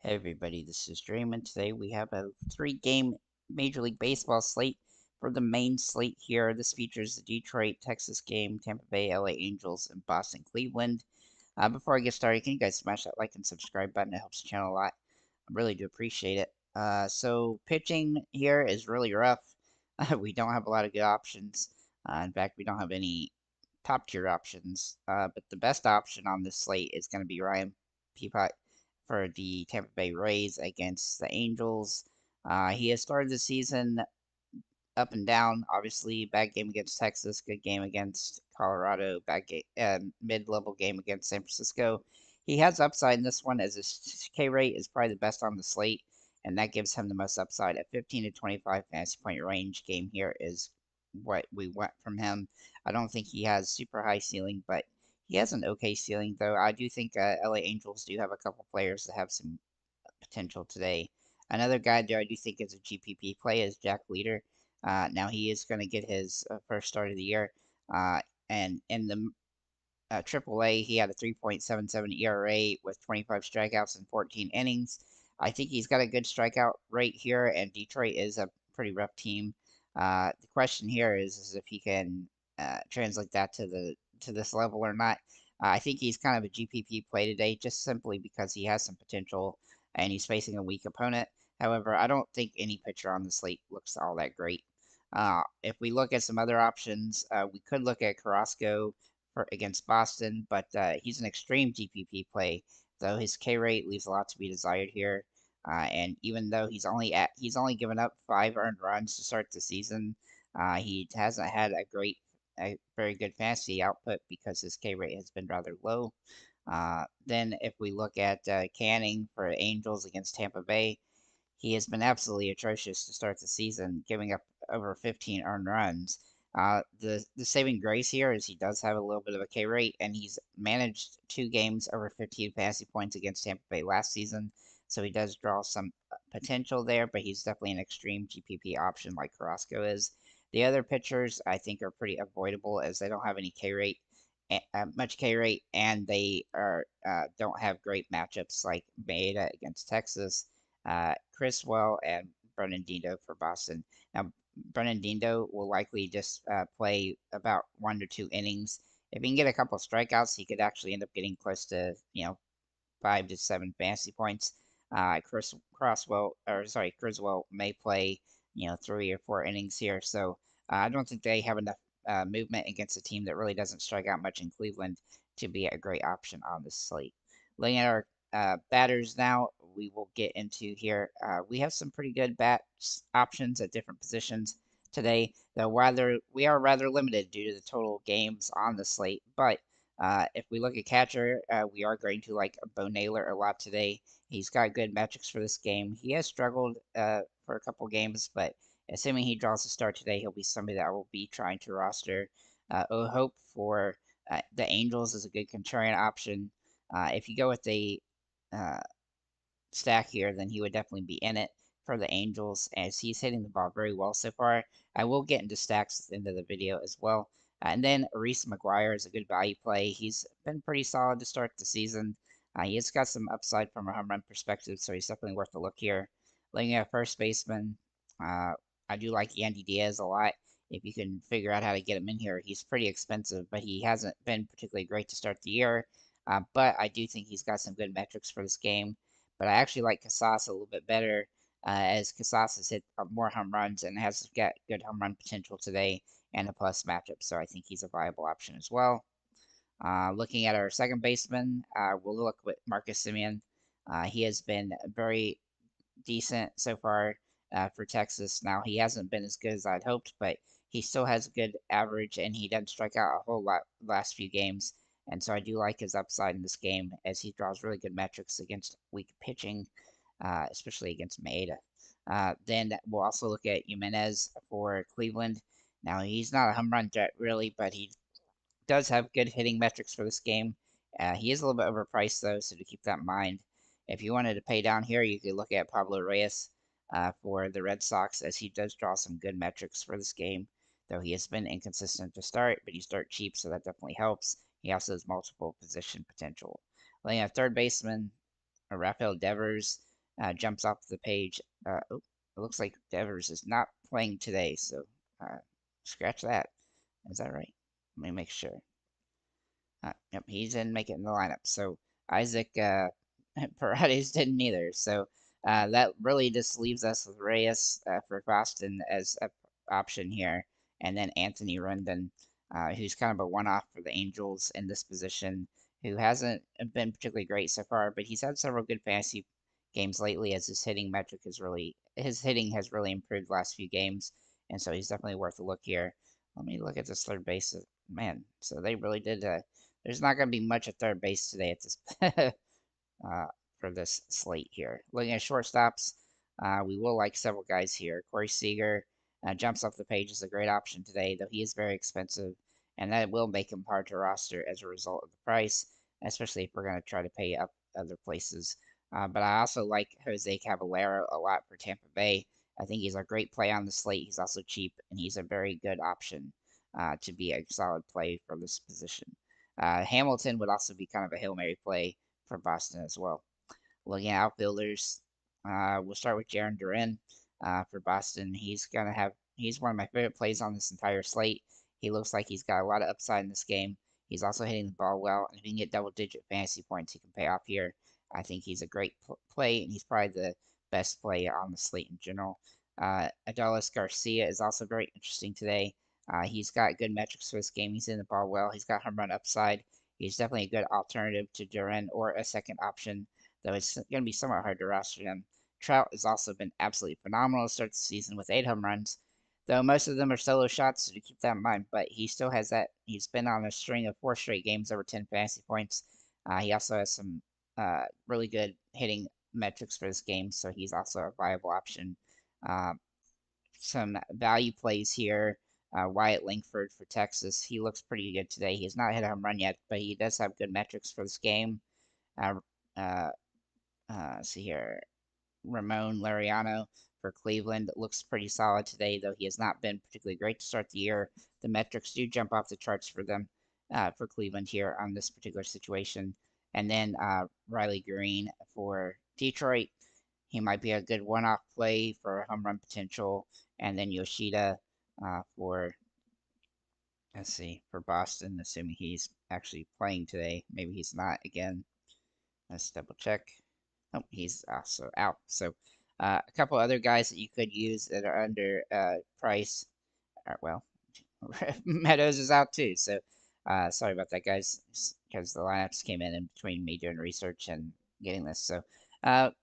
Hey everybody, this is Draymond. Today we have a 3-game Major League Baseball slate for the main slate here. This features the Detroit, Texas game, Tampa Bay, LA Angels, and Boston, Cleveland. Before I get started, can you guys smash that like and subscribe button? It helps the channel a lot. I really do appreciate it. So pitching here is really rough. We don't have a lot of good options. In fact, we don't have any top tier options. But the best option on this slate is going to be Ryan Peacock for the Tampa Bay Rays against the Angels. He has started the season up and down. Obviously, bad game against Texas, good game against Colorado, bad game, mid-level game against San Francisco. He has upside in this one as his K rate is probably the best on the slate, and that gives him the most upside at 15 to 25 fantasy point range. Game here is what we want from him. I don't think he has super high ceiling, but he has an okay ceiling though. I do think LA Angels do have a couple players that have some potential today. Another guy there I do think is a GPP play is Jack Leader. Now he is going to get his first start of the year, uh, and in the AAA he had a 3.77 ERA with 25 strikeouts in 14 innings. I think he's got a good strikeout rate here, and Detroit is a pretty rough team. The question here is if he can translate that to this level or not. I think he's kind of a GPP play today, just simply because he has some potential and he's facing a weak opponent. However, I don't think any pitcher on the slate looks all that great. If we look at some other options, we could look at Carrasco against Boston, but he's an extreme GPP play, though his K rate leaves a lot to be desired here. And even though he's only given up 5 earned runs to start the season, he hasn't had a very good fantasy output because his K rate has been rather low. Then if we look at Canning for Angels against Tampa Bay, he has been absolutely atrocious to start the season, giving up over 15 earned runs. The saving grace here is he does have a little bit of a K rate, and he's managed 2 games over 15 fantasy points against Tampa Bay last season, so he does draw some potential there, but he's definitely an extreme GPP option like Carrasco is. The other pitchers I think are pretty avoidable as they don't have any K rate, much K rate, and they are don't have great matchups like Maeda against Texas, Criswell, and Bernardino for Boston. Now, Bernardino will likely just play about 1 to 2 innings. If he can get a couple of strikeouts, he could actually end up getting close to 5 to 7 fantasy points. Criswell may play 3 or 4 innings here, so I don't think they have enough movement against a team that really doesn't strike out much in Cleveland to be a great option on this slate. Looking at our batters now, we will get into here. We have some pretty good bats options at different positions today, though we are rather limited due to the total games on the slate. But if we look at catcher, we are going to like Bo Naylor a lot today. He's got good metrics for this game. He has struggled for a couple games, but assuming he draws a start today, he'll be somebody that I will be trying to roster. Hope for the Angels is a good contrarian option. If you go with the uh, stack here, then he would definitely be in it for the Angels as he's hitting the ball very well so far. I will get into stacks at the end of the video as well. And then Reese McGuire is a good value play. He's been pretty solid to start the season. He has got some upside from a home run perspective, so he's definitely worth a look here. Looking at first baseman, uh, I do like Yandy Diaz a lot. If you can figure out how to get him in here, he's pretty expensive, but he hasn't been particularly great to start the year. But I do think he's got some good metrics for this game. But I actually like Casas a little bit better as Casas has hit more home runs and has got good home run potential today and a plus matchup. So I think he's a viable option as well. Looking at our second baseman, we'll look with Marcus Semien. He has been very decent so far for Texas. Now, he hasn't been as good as I'd hoped, but he still has a good average, and he doesn't strike out a whole lot last few games. And so I do like his upside in this game as he draws really good metrics against weak pitching, especially against Maeda. Then we'll also look at Jimenez for Cleveland. Now, he's not a home run threat, really, but he does have good hitting metrics for this game. He is a little bit overpriced, though, so to keep that in mind. If you wanted to pay down here, you could look at Pablo Reyes for the Red Sox, as he does draw some good metrics for this game, though he has been inconsistent to start, but you start cheap, so that definitely helps. He also has multiple position potential. Looking at third baseman, Rafael Devers. jumps off the page. Oh, it looks like Devers is not playing today, so scratch that. Is that right? Let me make sure. Yep, he's in making the lineup. So Isaac Paredes didn't either. So that really just leaves us with Reyes for Boston as an option here, and then Anthony Rendon, who's kind of a one-off for the Angels in this position, who hasn't been particularly great so far, but he's had several good fantasy games lately as his hitting has really improved the last few games, and so he's definitely worth a look here. Let me look at this third base. Man, so they really did there's not going to be much at third base today at this uh, for this slate here. Looking at shortstops, we will like several guys here. Corey Seager jumps off the page as a great option today, though he is very expensive, and that will make him hard to roster as a result of the price, especially if we're going to try to pay up other places. But I also like Jose Caballero a lot for Tampa Bay. I think he's a great play on the slate. He's also cheap, and he's a very good option to be a solid play for this position. Hamilton would also be kind of a Hail Mary play for Boston as well. Looking at outfielders, we'll start with Jarren Duran for Boston. He's one of my favorite plays on this entire slate. He looks like he's got a lot of upside in this game. He's also hitting the ball well, and if he can get double-digit fantasy points, he can pay off here. I think he's a great play, and he's probably the best play on the slate in general. Adolis Garcia is also very interesting today. He's got good metrics for this game. He's in the ball well. He's got home run upside. He's definitely a good alternative to Duran or a second option, though it's going to be somewhat hard to roster him. Trout has also been absolutely phenomenal to start the season with 8 home runs, though most of them are solo shots, so to keep that in mind. But he still has that. He's been on a string of 4 straight games over 10 fantasy points. He also has some really good hitting metrics for this game, so he's also a viable option. Uh, some value plays here. Wyatt Langford for Texas. He looks pretty good today. He has not hit a home run yet, but he does have good metrics for this game. Uh, uh, see here. Ramon Laureano for Cleveland looks pretty solid today, though he has not been particularly great to start the year. The metrics do jump off the charts for them for Cleveland here on this particular situation. And then Riley Green for Detroit. He might be a good one-off play for home run potential. And then Yoshida for, let's see, for Boston, assuming he's actually playing today. Maybe he's not again. Let's double check. Oh, he's also out. So a couple other guys that you could use that are under price. Well, Meadows is out too. So sorry about that, guys, because the lineups came in between me doing research and getting this. So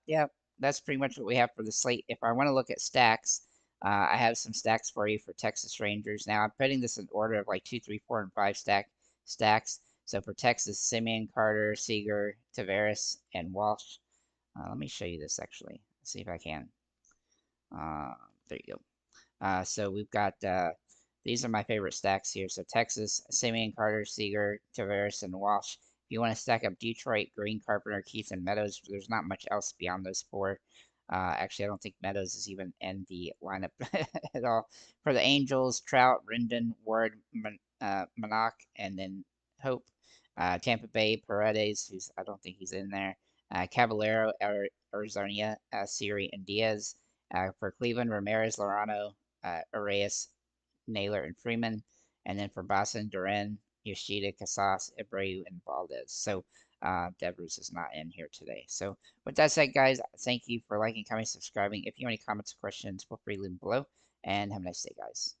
yeah, that's pretty much what we have for the slate. If I want to look at stacks, I have some stacks for you for Texas Rangers. Now I'm putting this in order of like 2, 3, 4, and 5 stacks. So for Texas, Simeon, Carter, Seager, Tavares, and Walsh. Let me show you this actually. Let's see if I can. There you go. So we've got these are my favorite stacks here. So Texas, Simeon, Carter, Seager, Tavares, and Walsh. If you want to stack up Detroit, Green, Carpenter, Keith, and Meadows, there's not much else beyond those 4. Actually, I don't think Meadows is even in the lineup at all. For the Angels, Trout, Rendon, Ward, Monarch, and then Hope. Tampa Bay, Paredes, who's I don't think he's in there. Caballero, Arizona, Siri, and Diaz. For Cleveland, Ramirez, Lorano, Arias, Naylor, and Freeman. And then for Boston, Duran, Yoshida, Casas, Abreu, and Valdez. So Devers is not in here today. So with that said, guys, thank you for liking, commenting, subscribing. If you have any comments or questions, feel free to leave them below. And have a nice day, guys.